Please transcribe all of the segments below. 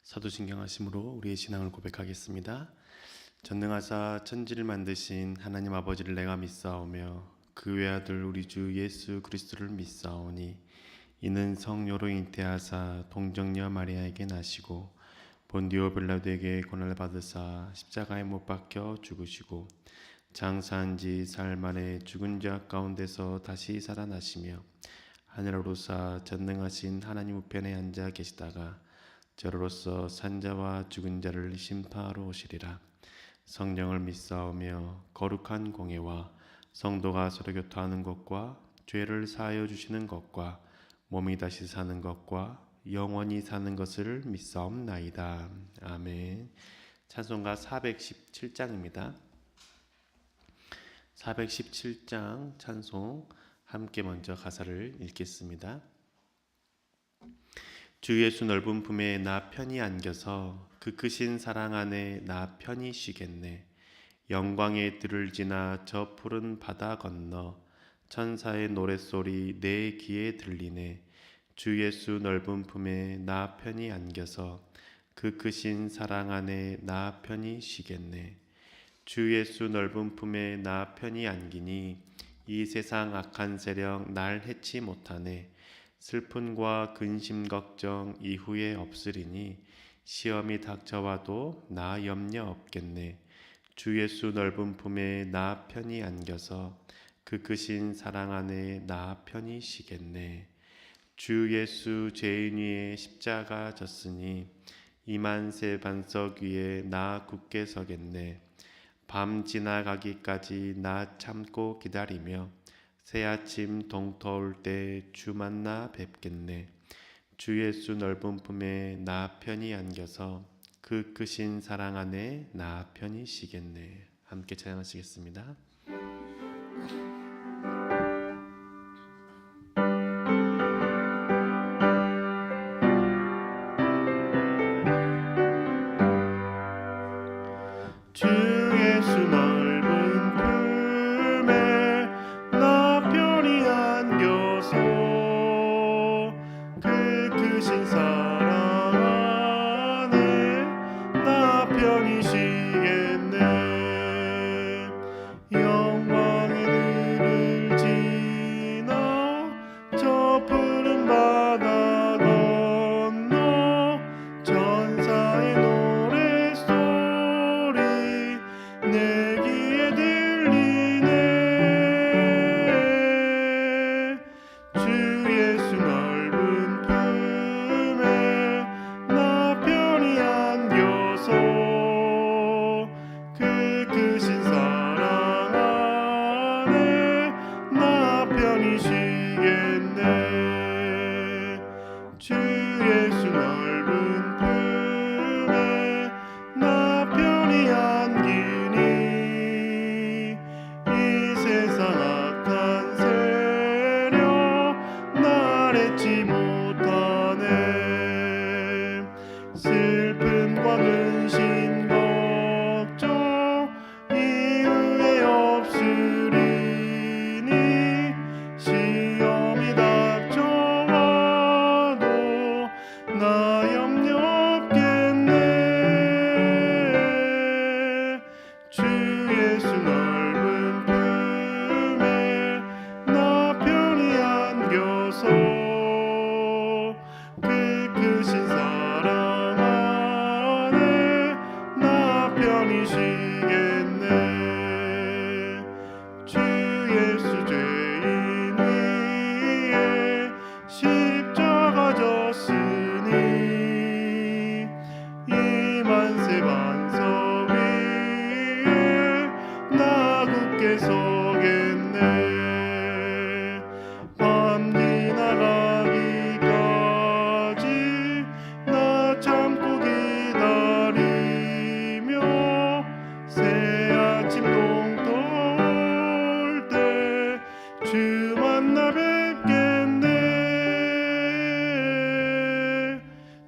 사도신경하심으로 우리의 신앙을 고백하겠습니다. 전능하사 천지를 만드신 하나님 아버지를 내가 믿사오며 그 외아들 우리 주 예수 그리스도를 믿사오니 이는 성녀로 잉태하사 동정녀 마리아에게 나시고 본디오 빌라도에게 고난을 받으사 십자가에 못 박혀 죽으시고 장사한 지 사흘 만에 죽은 자 가운데서 다시 살아나시며 하늘에 오르사 전능하신 하나님 우편에 앉아 계시다가 저로서 산자와 죽은 자를 심판하러 오시리라. 성령을 믿사오며 거룩한 공예와 성도가 서로 교통하는 것과 죄를 사하여 주시는 것과 몸이 다시 사는 것과 영원히 사는 것을 믿사옵나이다. 아멘. 찬송가 417장입니다. 417장 찬송 함께 먼저 가사를 읽겠습니다. 주 예수 넓은 품에 나 편히 안겨서 그 크신 사랑 안에 나 편히 쉬겠네. 영광의 들을 지나 저 푸른 바다 건너 천사의 노랫소리 내 귀에 들리네. 주 예수 넓은 품에 나 편히 안겨서 그 크신 사랑 안에 나 편히 쉬겠네. 주 예수 넓은 품에 나 편히 안기니 이 세상 악한 세력 날 해치 못하네. 슬픔과 근심 걱정 이후에 없으리니 시험이 닥쳐와도 나 염려 없겠네. 주 예수 넓은 품에 나 편히 안겨서 그 크신 사랑 안에 나 편히 쉬겠네. 주 예수 죄인 위에 십자가 졌으니 이만세 반석 위에 나 굳게 서겠네. 밤 지나가기까지 나 참고 기다리며 새아침 동터올 때 주 만나 뵙겠네. 주 예수 넓은 품에 나 편히 안겨서 그 크신 사랑 안에 나 편히 쉬겠네. 함께 찬양하시겠습니다. 주 예수 넓은 품에 나 편히 안겨서 그 크신 사랑 안에 나 편히 쉬겠네. 영광의 들을 지나 저 푸른 바다 건너 천사의 노랫소리 내 귀에 들리네. 주 예수 넓은 품에 나 편히 안겨서 그 크신 사랑 안에 나 편히 쉬겠네. 주 예수 넓은 품에 나 편히 안기니 이 세상 악한 세력 날 해치 못하네. 슬픔과 근심 걱정 이후에 없으리니 시험이 닥쳐와도 나 염려 없겠네. 주 예수 넓은 품에 나 편히 안겨서 그 크신 사랑 안에 나 편히 쉬겠네. 주 예수 죄인 위에 십자가 졌으니 이만세 반석 위에 나 굳게 서겠네. 밤 지나가기까지 나 참고 기다리며 새아침 동터올 때 주 만나 뵙겠네.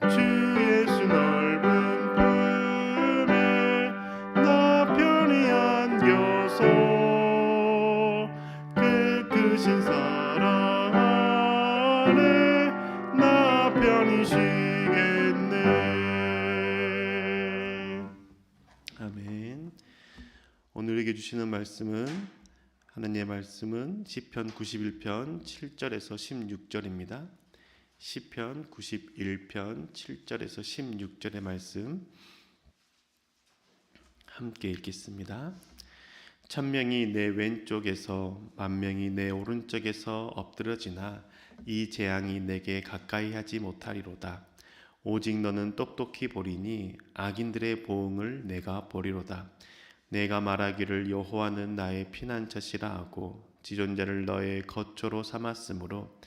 주 예수 넓은 품에 나 편히 안겨서 그 크신 사랑 안에 나 편히 쉬겠네. 주시는 말씀은 하나님의 말씀은 시편 91편 7절에서 16절입니다. 시편 91편 7절에서 16절의 말씀 함께 읽겠습니다. 천명이 내 왼쪽에서 만명이 내 오른쪽에서 엎드러지나 이 재앙이 내게 가까이 하지 못하리로다. 오직 너는 똑똑히 보리니 악인들의 보응을 내가 보리로다. 내가 말하기를 여호와는 나의 피난처시라 하고 지존자를 너의 거처로 삼았으므로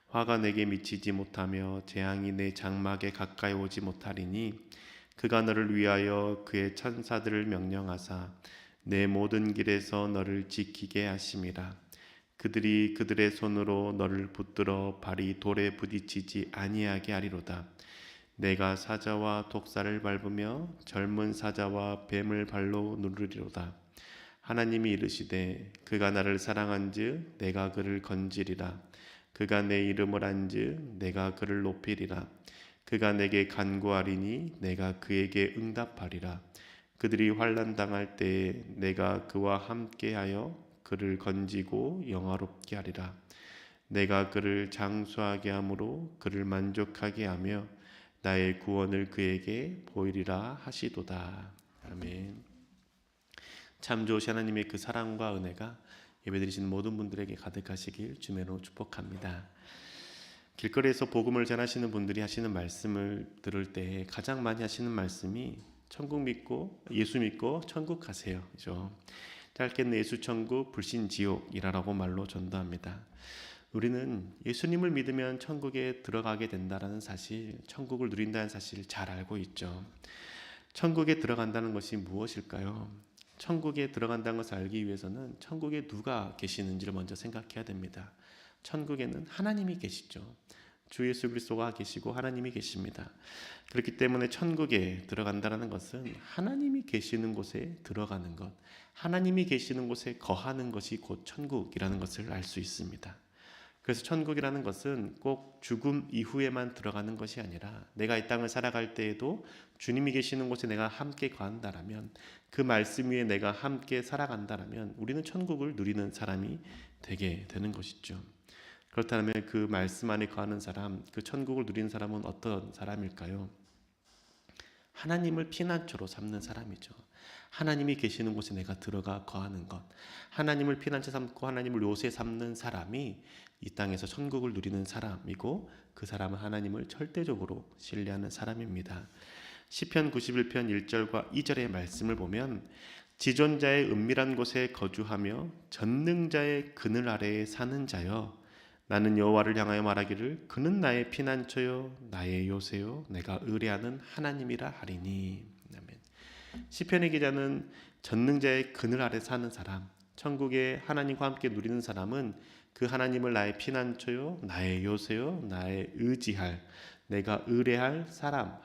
화가 내게 미치지 못하며 재앙이 내 장막에 가까이 오지 못하리니 그가 너를 위하여 그의 천사들을 명령하사 내 모든 길에서 너를 지키게 하심이라. 그들이 그들의 손으로 너를 붙들어 발이 돌에 부딪히지 아니하게 하리로다. 내가 사자와 독사를 밟으며 젊은 사자와 뱀을 발로 누르리로다. 하나님이 이르시되 그가 나를 사랑한즉 내가 그를 건지리라. 그가 내 이름을 안즉 내가 그를 높이리라. 그가 내게 간구하리니 내가 그에게 응답하리라. 그들이 환난 당할 때에 내가 그와 함께하여 그를 건지고 영화롭게 하리라. 내가 그를 장수하게 함으로 그를 만족하게 하며 나의 구원을 그에게 보이리라 하시도다. 아멘. 참 좋으신 하나님의 그 사랑과 은혜가 예배드리신 모든 분들에게 가득하시길 주매로 축복합니다. 길거리에서 복음을 전하시는 분들이 하시는 말씀을 들을 때 가장 많이 하시는 말씀이 천국 믿고 예수 믿고 천국 가세요. 그죠? 짧게는 예수 천국 불신 지옥이라고 말로 전도합니다. 우리는 예수님을 믿으면 천국에 들어가게 된다는 사실, 천국을 누린다는 사실을 잘 알고 있죠. 천국에 들어간다는 것이 무엇일까요? 천국에 들어간다는 것을 알기 위해서는 천국에 누가 계시는지를 먼저 생각해야 됩니다. 천국에는 하나님이 계시죠. 주 예수 그리스도가 계시고 하나님이 계십니다. 그렇기 때문에 천국에 들어간다는 것은 하나님이 계시는 곳에 들어가는 것, 하나님이 계시는 곳에 거하는 것이 곧 천국이라는 것을 알 수 있습니다. 그래서 천국이라는 것은 꼭 죽음 이후에만 들어가는 것이 아니라 내가 이 땅을 살아갈 때에도 주님이 계시는 곳에 내가 함께 거한다라면, 그 말씀 위에 내가 함께 살아간다라면 우리는 천국을 누리는 사람이 되게 되는 것이죠. 그렇다면 그 말씀 안에 거하는 사람, 그 천국을 누리는 사람은 어떤 사람일까요? 하나님을 피난처로 삼는 사람이죠. 하나님이 계시는 곳에 내가 들어가 거하는 것, 하나님을 피난처 삼고 하나님을 요새 삼는 사람이 이 땅에서 천국을 누리는 사람이고, 그 사람은 하나님을 절대적으로 신뢰하는 사람입니다. 시편 91편 1절과 2절의 말씀을 보면 지존자의 은밀한 곳에 거주하며 전능자의 그늘 아래에 사는 자여, 나는 여호와를 향하여 말하기를 그는 나의 피난처요 나의 요새요 내가 의뢰하는 하나님이라 하리니. 아멘. 시편의 기자는 전능자의 그늘 아래 사는 사람, 천국에 하나님과 함께 누리는 사람은 그 하나님을 나의 피난처요 나의 요새요 나의 의지할, 내가 의뢰할 사람,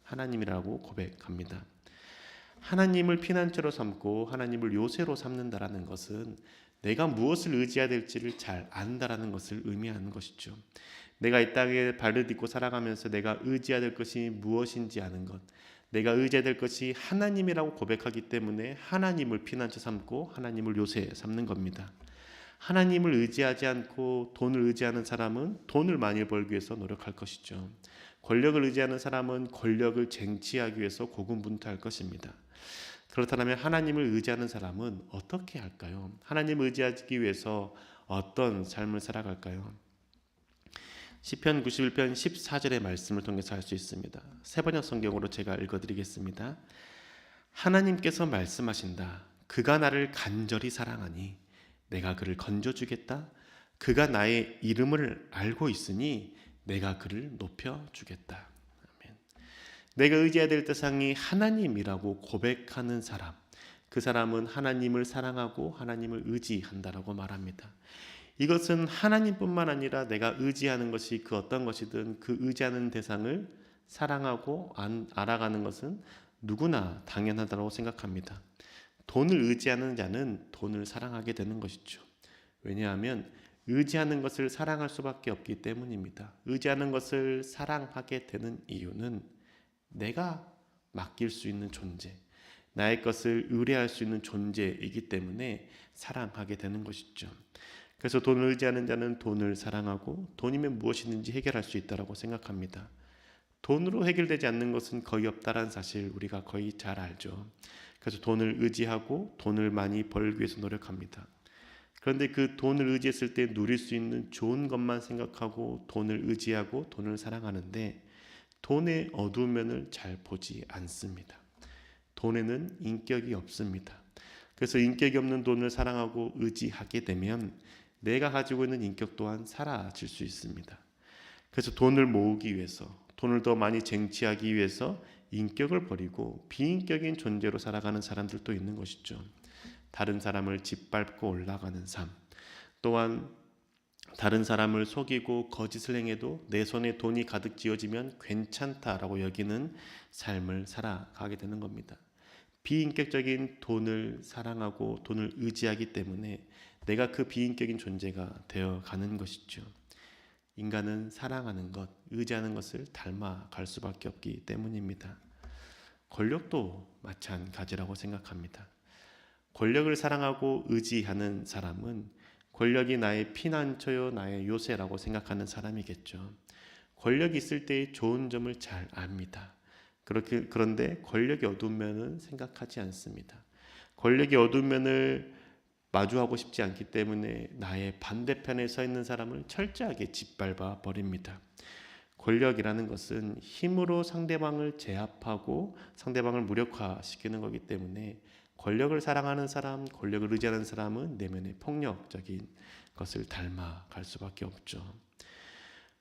하나님이라고 고백합니다. 하나님을 피난처로 삼고 하나님을 요새로 삼는다라는 것은 내가 무엇을 의지해야 될지를 잘 안다라는 것을 의미하는 것이죠. 내가 이 땅에 발을 딛고 살아가면서 내가 의지해야 될 것이 무엇인지 아는 것, 내가 의지해야 될 것이 하나님이라고 고백하기 때문에 하나님을 피난처 삼고 하나님을 요새 삼는 겁니다. 하나님을 의지하지 않고 돈을 의지하는 사람은 돈을 많이 벌기 위해서 노력할 것이죠. 권력을 의지하는 사람은 권력을 쟁취하기 위해서 고군분투할 것입니다. 그렇다면 하나님을 의지하는 사람은 어떻게 할까요? 하나님을 의지하기 위해서 어떤 삶을 살아갈까요? 시편 91편 14절의 말씀을 통해서 알 수 있습니다. 세번역 성경으로 제가 읽어드리겠습니다. 하나님께서 말씀하신다. 그가 나를 간절히 사랑하니 내가 그를 건져주겠다. 그가 나의 이름을 알고 있으니 내가 그를 높여주겠다. 내가 의지해야 될 대상이 하나님이라고 고백하는 사람, 그 사람은 하나님을 사랑하고 하나님을 의지한다라고 말합니다. 이것은 하나님뿐만 아니라 내가 의지하는 것이 그 어떤 것이든 그 의지하는 대상을 사랑하고 알아가는 것은 누구나 당연하다고 생각합니다. 돈을 의지하는 자는 돈을 사랑하게 되는 것이죠. 왜냐하면 의지하는 것을 사랑할 수밖에 없기 때문입니다. 의지하는 것을 사랑하게 되는 이유는 내가 맡길 수 있는 존재, 나의 것을 의뢰할 수 있는 존재이기 때문에 사랑하게 되는 것이죠. 그래서 돈을 의지하는 자는 돈을 사랑하고 돈이면 무엇이든지 해결할 수 있다고 생각합니다. 돈으로 해결되지 않는 것은 거의 없다는 사실 우리가 거의 잘 알죠. 그래서 돈을 의지하고 돈을 많이 벌기 위해서 노력합니다. 그런데 그 돈을 의지했을 때 누릴 수 있는 좋은 것만 생각하고 돈을 의지하고 돈을 사랑하는데 돈의 어두운 면을 잘 보지 않습니다. 돈에는 인격이 없습니다. 그래서 인격이 없는 돈을 사랑하고 의지하게 되면 내가 가지고 있는 인격 또한 사라질 수 있습니다. 그래서 돈을 모으기 위해서, 돈을 더 많이 쟁취하기 위해서 인격을 버리고 비인격인 존재로 살아가는 사람들도 있는 것이죠. 다른 사람을 짓밟고 올라가는 삶, 또한 다른 사람을 속이고 거짓을 행해도 내 손에 돈이 가득 쥐어지면 괜찮다라고 여기는 삶을 살아가게 되는 겁니다. 비인격적인 돈을 사랑하고 돈을 의지하기 때문에 내가 그 비인격인 존재가 되어가는 것이죠. 인간은 사랑하는 것, 의지하는 것을 닮아갈 수밖에 없기 때문입니다. 권력도 마찬가지라고 생각합니다. 권력을 사랑하고 의지하는 사람은 권력이 나의 피난처요, 나의 요새라고 생각하는 사람이겠죠. 권력이 있을 때의 좋은 점을 잘 압니다. 그런데 권력의 어두운 면은 생각하지 않습니다. 권력의 어두운 면을 마주하고 싶지 않기 때문에 나의 반대편에 서 있는 사람을 철저하게 짓밟아 버립니다. 권력이라는 것은 힘으로 상대방을 제압하고 상대방을 무력화시키는 거기 때문에 권력을 사랑하는 사람, 권력을 의지하는 사람은 내면의 폭력적인 것을 닮아갈 수밖에 없죠.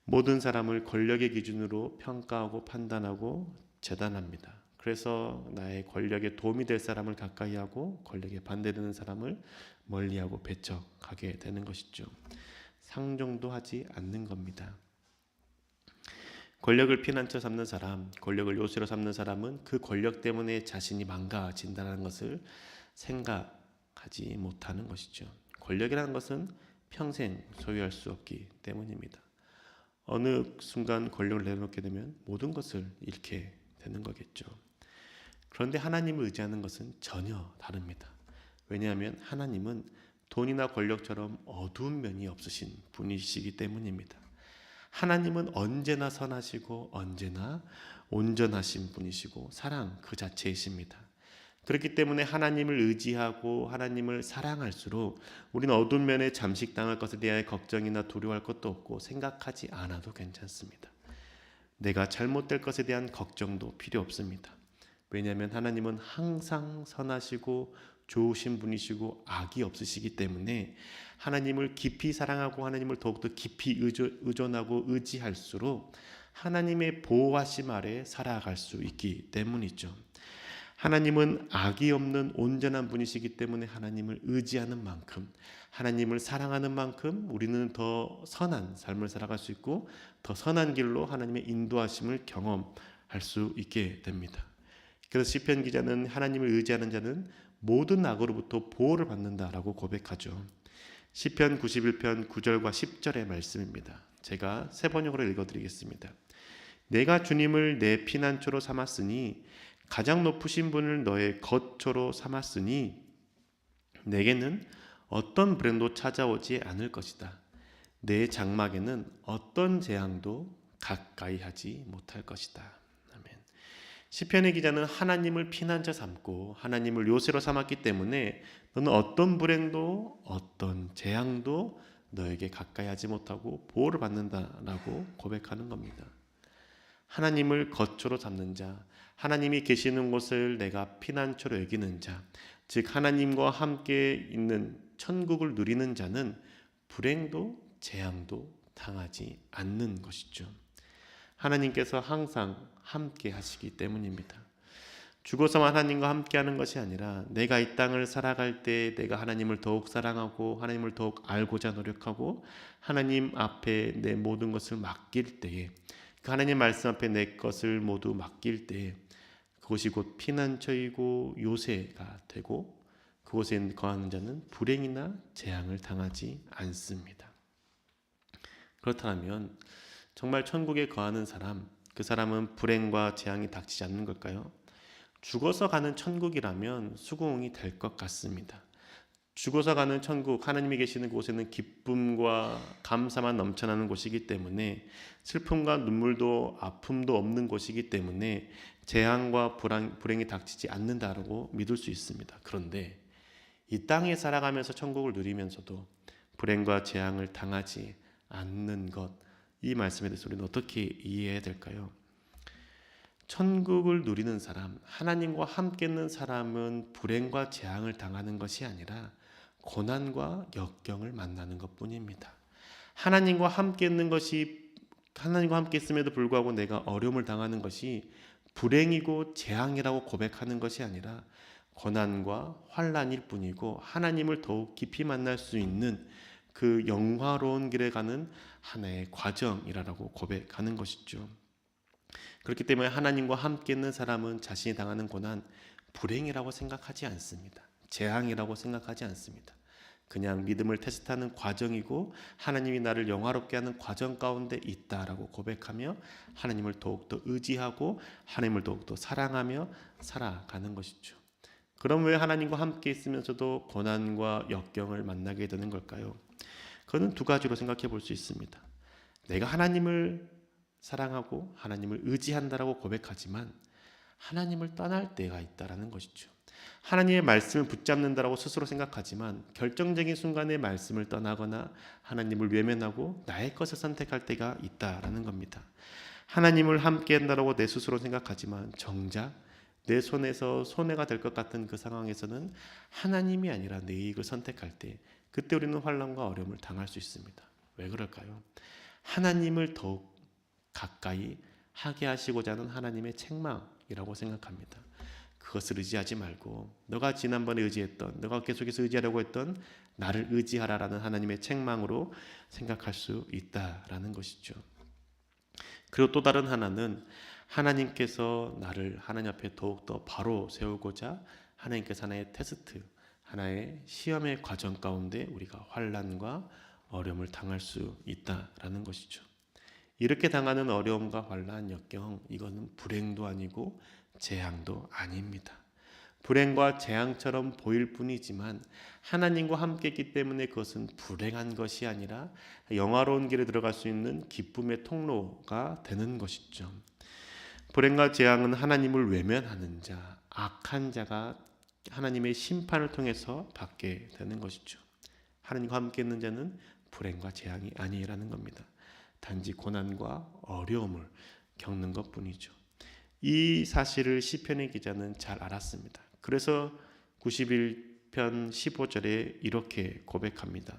모든 사람을 권력의 기준으로 평가하고 판단하고 재단합니다. 그래서 나의 권력에 도움이 될 사람을 가까이 하고 권력에 반대되는 사람을 멀리하고 배척하게 되는 것이죠. 상종도 하지 않는 겁니다. 권력을 피난처 삼는 사람, 권력을 요새로 삼는 사람은 그 권력 때문에 자신이 망가진다는 것을 생각하지 못하는 것이죠. 권력이라는 것은 평생 소유할 수 없기 때문입니다. 어느 순간 권력을 내려놓게 되면 모든 것을 잃게 되는 거겠죠. 그런데 하나님을 의지하는 것은 전혀 다릅니다. 왜냐하면 하나님은 돈이나 권력처럼 어두운 면이 없으신 분이시기 때문입니다. 하나님은 언제나 선하시고 언제나 온전하신 분이시고 사랑 그 자체이십니다. 그렇기 때문에 하나님을 의지하고 하나님을 사랑할수록 우리는 어두운 면에 잠식당할 것에 대하여 걱정이나 두려워할 것도 없고 생각하지 않아도 괜찮습니다. 내가 잘못될 것에 대한 걱정도 필요 없습니다. 왜냐하면 하나님은 항상 선하시고 좋으신 분이시고 악이 없으시기 때문에 하나님을 깊이 사랑하고 하나님을 더욱더 깊이 의존하고 의지할수록 하나님의 보호하심 아래 살아갈 수 있기 때문이죠. 하나님은 악이 없는 온전한 분이시기 때문에 하나님을 의지하는 만큼, 하나님을 사랑하는 만큼 우리는 더 선한 삶을 살아갈 수 있고 더 선한 길로 하나님의 인도하심을 경험할 수 있게 됩니다. 그래서 시편 기자는 하나님을 의지하는 자는 모든 악으로부터 보호를 받는다라고 고백하죠. 시편 91편 9절과 10절의 말씀입니다. 제가 새 번역으로 읽어드리겠습니다. 내가 주님을 내 피난처로 삼았으니 가장 높으신 분을 너의 거처로 삼았으니 내게는 어떤 불행도 찾아오지 않을 것이다. 내 장막에는 어떤 재앙도 가까이 하지 못할 것이다. 아멘. 시편의 기자는 하나님을 피난처 삼고 하나님을 요새로 삼았기 때문에 너는 어떤 불행도 어떤 재앙도 너에게 가까이 하지 못하고 보호를 받는다라고 고백하는 겁니다. 하나님을 거처로 삼는 자, 하나님이 계시는 곳을 내가 피난처로 여기는 자, 즉 하나님과 함께 있는 천국을 누리는 자는 불행도 재앙도 당하지 않는 것이죠. 하나님께서 항상 함께 하시기 때문입니다. 죽어서만 하나님과 함께하는 것이 아니라 내가 이 땅을 살아갈 때 내가 하나님을 더욱 사랑하고 하나님을 더욱 알고자 노력하고 하나님 앞에 내 모든 것을 맡길 때에 그 하나님 말씀 앞에 내 것을 모두 맡길 때에 그곳이 곧 피난처이고 요새가 되고 그곳에 거하는 자는 불행이나 재앙을 당하지 않습니다. 그렇다면 정말 천국에 거하는 사람, 그 사람은 불행과 재앙이 닥치지 않는 걸까요? 죽어서 가는 천국이라면 수긍이 될 것 같습니다. 죽어서 가는 천국, 하나님이 계시는 곳에는 기쁨과 감사만 넘쳐나는 곳이기 때문에 슬픔과 눈물도 아픔도 없는 곳이기 때문에 재앙과 불행이 닥치지 않는다라고 믿을 수 있습니다. 그런데 이 땅에 살아가면서 천국을 누리면서도 불행과 재앙을 당하지 않는 것, 이 말씀에 대해서 우리는 어떻게 이해해야 될까요? 천국을 누리는 사람, 하나님과 함께 있는 사람은 불행과 재앙을 당하는 것이 아니라 고난과 역경을 만나는 것뿐입니다. 하나님과 함께 있는 것이, 하나님과 함께 있음에도 불구하고 내가 어려움을 당하는 것이 불행이고 재앙이라고 고백하는 것이 아니라 고난과 환난일 뿐이고 하나님을 더욱 깊이 만날 수 있는 그 영화로운 길에 가는 하나의 과정이라고 고백하는 것이죠. 그렇기 때문에 하나님과 함께 있는 사람은 자신이 당하는 고난, 불행이라고 생각하지 않습니다. 재앙이라고 생각하지 않습니다. 그냥 믿음을 테스트하는 과정이고 하나님이 나를 영화롭게 하는 과정 가운데 있다라고 고백하며 하나님을 더욱더 의지하고 하나님을 더욱더 사랑하며 살아가는 것이죠. 그럼 왜 하나님과 함께 있으면서도 고난과 역경을 만나게 되는 걸까요? 그거는 두 가지로 생각해 볼 수 있습니다. 내가 하나님을 사랑하고 하나님을 의지한다라고 고백하지만 하나님을 떠날 때가 있다라는 것이죠. 하나님의 말씀을 붙잡는다라고 스스로 생각하지만 결정적인 순간에 말씀을 떠나거나 하나님을 외면하고 나의 것을 선택할 때가 있다라는 겁니다. 하나님을 함께 한다라고 내 스스로 생각하지만 정작 내 손에서 손해가 될 것 같은 그 상황에서는 하나님이 아니라 내 이익을 선택할 때 그때 우리는 환난과 어려움을 당할 수 있습니다. 왜 그럴까요? 하나님을 더욱 가까이 하게 하시고자 하는 하나님의 책망이라고 생각합니다. 그것을 의지하지 말고 너가 지난번에 의지했던, 너가 계속해서 의지하려고 했던 나를 의지하라라는 하나님의 책망으로 생각할 수 있다라는 것이죠. 그리고 또 다른 하나는 하나님께서 나를 하나님 앞에 더욱더 바로 세우고자 하나님께서 하나의 테스트, 하나의 시험의 과정 가운데 우리가 환난과 어려움을 당할 수 있다라는 것이죠. 이렇게 당하는 어려움과 환난, 역경, 이거는 불행도 아니고 재앙도 아닙니다. 불행과 재앙처럼 보일 뿐이지만 하나님과 함께 있기 때문에 그것은 불행한 것이 아니라 영화로운 길에 들어갈 수 있는 기쁨의 통로가 되는 것이죠. 불행과 재앙은 하나님을 외면하는 자, 악한 자가 하나님의 심판을 통해서 받게 되는 것이죠. 하나님과 함께 있는 자는 불행과 재앙이 아니라는 겁니다. 단지 고난과 어려움을 겪는 것뿐이죠. 이 사실을 시편의 기자는 잘 알았습니다. 그래서 91편 15절에 이렇게 고백합니다.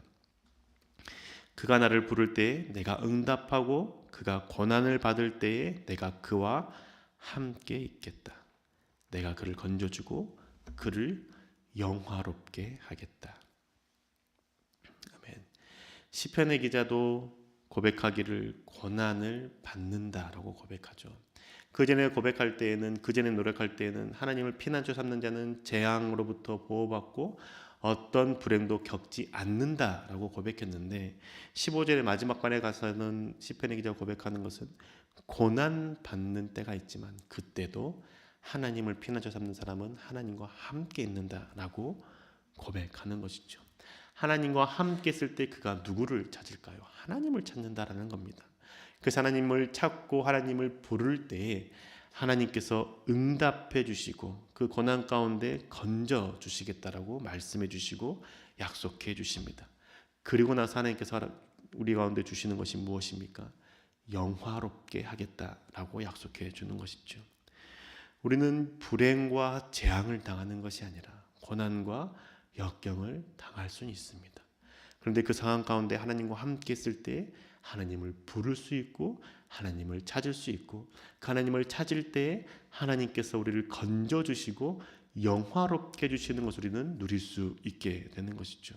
그가 나를 부를 때에 내가 응답하고 그가 고난을 받을 때에 내가 그와 함께 있겠다. 내가 그를 건져주고 그를 영화롭게 하겠다. 아멘. 시편의 기자도 고백하기를 고난을 받는다라고 고백하죠. 그 전에 고백할 때에는, 그 전에 노력할 때에는 하나님을 피난처 삼는 자는 재앙으로부터 보호받고 어떤 불행도 겪지 않는다라고 고백했는데 15절의 마지막 관에 가서는 시편의 기자가 고백하는 것은 고난 받는 때가 있지만 그때도 하나님을 피난처 삼는 사람은 하나님과 함께 있는다라고 고백하는 것이죠. 하나님과 함께 있을 때 그가 누구를 찾을까요? 하나님을 찾는다라는 겁니다. 그래서 하나님을 찾고 하나님을 부를 때에 하나님께서 응답해 주시고 그 고난 가운데 건져 주시겠다라고 말씀해 주시고 약속해 주십니다. 그리고 나서 하나님께서 우리 가운데 주시는 것이 무엇입니까? 영화롭게 하겠다라고 약속해 주는 것이죠. 우리는 불행과 재앙을 당하는 것이 아니라 고난과 역경을 당할 수는 있습니다. 그런데 그 상황 가운데 하나님과 함께 있을 때 하나님을 부를 수 있고 하나님을 찾을 수 있고 그 하나님을 찾을 때 하나님께서 우리를 건져주시고 영화롭게 해주시는 것을 우리는 누릴 수 있게 되는 것이죠.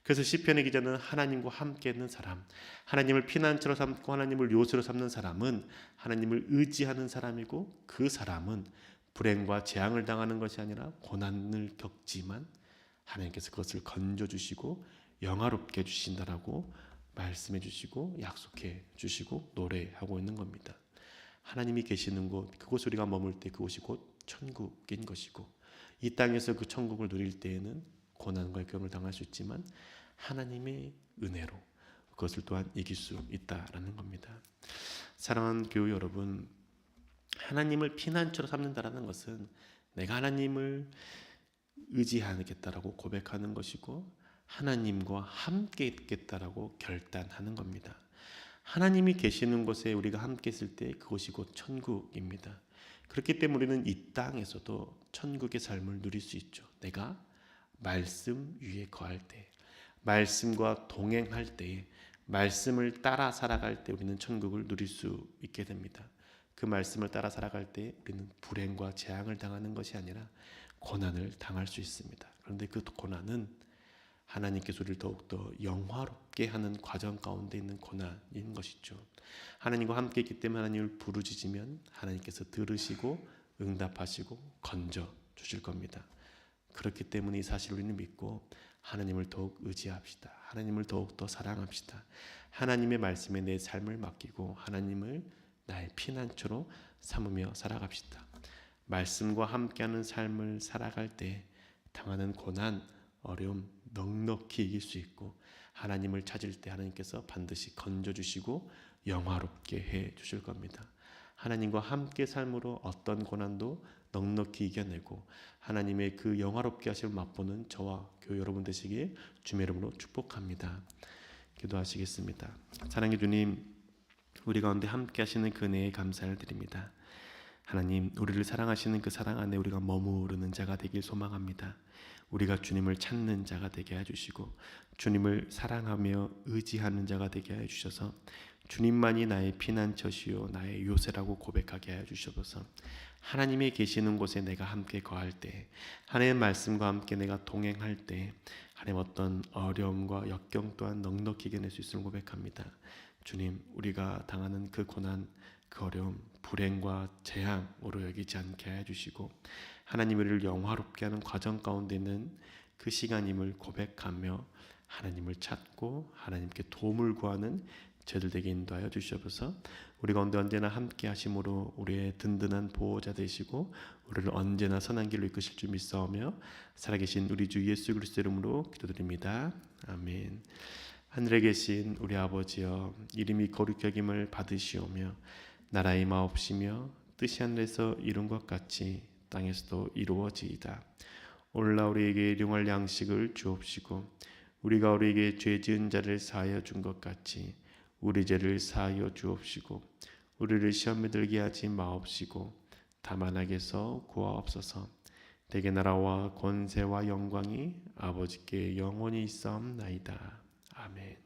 그래서 시편의 기자는 하나님과 함께 있는 사람, 하나님을 피난처로 삼고 하나님을 요새로 삼는 사람은 하나님을 의지하는 사람이고 그 사람은 불행과 재앙을 당하는 것이 아니라 고난을 겪지만 하나님께서 그것을 건져주시고 영화롭게 해주신다라고 말씀해 주시고 약속해 주시고 노래하고 있는 겁니다. 하나님이 계시는 곳, 그곳 우리가 머물 때 그곳이 곧 천국인 것이고, 이 땅에서 그 천국을 누릴 때에는 고난과 역경을 당할 수 있지만 하나님의 은혜로 그것을 또한 이길 수 있다라는 겁니다. 사랑하는 교회 여러분, 하나님을 피난처로 삼는다라는 것은 내가 하나님을 의지하겠다라고 고백하는 것이고 하나님과 함께 있겠다라고 결단하는 겁니다. 하나님이 계시는 곳에 우리가 함께 있을 때 그곳이 곧 천국입니다. 그렇기 때문에 우리는 이 땅에서도 천국의 삶을 누릴 수 있죠. 내가 말씀 위에 거할 때, 말씀과 동행할 때, 말씀을 따라 살아갈 때 우리는 천국을 누릴 수 있게 됩니다. 그 말씀을 따라 살아갈 때 우리는 불행과 재앙을 당하는 것이 아니라 고난을 당할 수 있습니다. 그런데 그 고난은 하나님께서 우리를 더욱더 영화롭게 하는 과정 가운데 있는 고난인 것이죠. 하나님과 함께 있기 때문에 하나님을 부르짖으면 하나님께서 들으시고 응답하시고 건져 주실 겁니다. 그렇기 때문에 이 사실을 우리는 믿고 하나님을 더욱 의지합시다. 하나님을 더욱더 사랑합시다. 하나님의 말씀에 내 삶을 맡기고 하나님을 나의 피난처로 삼으며 살아갑시다. 말씀과 함께하는 삶을 살아갈 때 당하는 고난, 어려움 넉넉히 이길 수 있고 하나님을 찾을 때 하나님께서 반드시 건져주시고 영화롭게 해주실 겁니다. 하나님과 함께 삶으로 어떤 고난도 넉넉히 이겨내고 하나님의 그 영화롭게 하심을 맛보는 저와 교회 여러분 되시길 주님의 이름으로 축복합니다. 기도하시겠습니다. 사랑의 주님, 우리 가운데 함께 하시는 그 은혜에 감사를 드립니다. 하나님, 우리를 사랑하시는 그 사랑 안에 우리가 머무르는 자가 되길 소망합니다. 우리가 주님을 찾는 자가 되게 해주시고 주님을 사랑하며 의지하는 자가 되게 해주셔서 주님만이 나의 피난처시요 나의 요새라고 고백하게 해주셔서 하나님이 계시는 곳에 내가 함께 거할 때, 하나님의 말씀과 함께 내가 동행할 때 하나님 어떤 어려움과 역경 또한 넉넉히 이겨낼 수 있음을 고백합니다. 주님, 우리가 당하는 그 고난, 그 어려움, 불행과 재앙으로 여기지 않게 해주시고 하나님 우리를 영화롭게 하는 과정 가운데 있는 그 시간임을 고백하며 하나님을 찾고 하나님께 도움을 구하는 저희들 되게 인도하여 주시옵소서. 우리 가운데 언제나 함께 하심으로 우리의 든든한 보호자 되시고 우리를 언제나 선한 길로 이끄실 줄 믿사오며 살아계신 우리 주 예수 그리스도 이름으로 기도드립니다. 아멘. 하늘에 계신 우리 아버지여, 이름이 거룩히 여김을 받으시오며 나라의 마옵시며 뜻이 하늘에서 이룬 것 같이 땅에서도 이루어지이다. 오늘날 우리에게 일용할 양식을 주옵시고 우리가 우리에게 죄 지은 자를 사하여 준 것 같이 우리 죄를 사하여 주옵시고 우리를 시험에 들게 하지 마옵시고 다만 악에서 구하옵소서. 대개 나라와 권세와 영광이 아버지께 영원히 있사옵나이다. 아멘.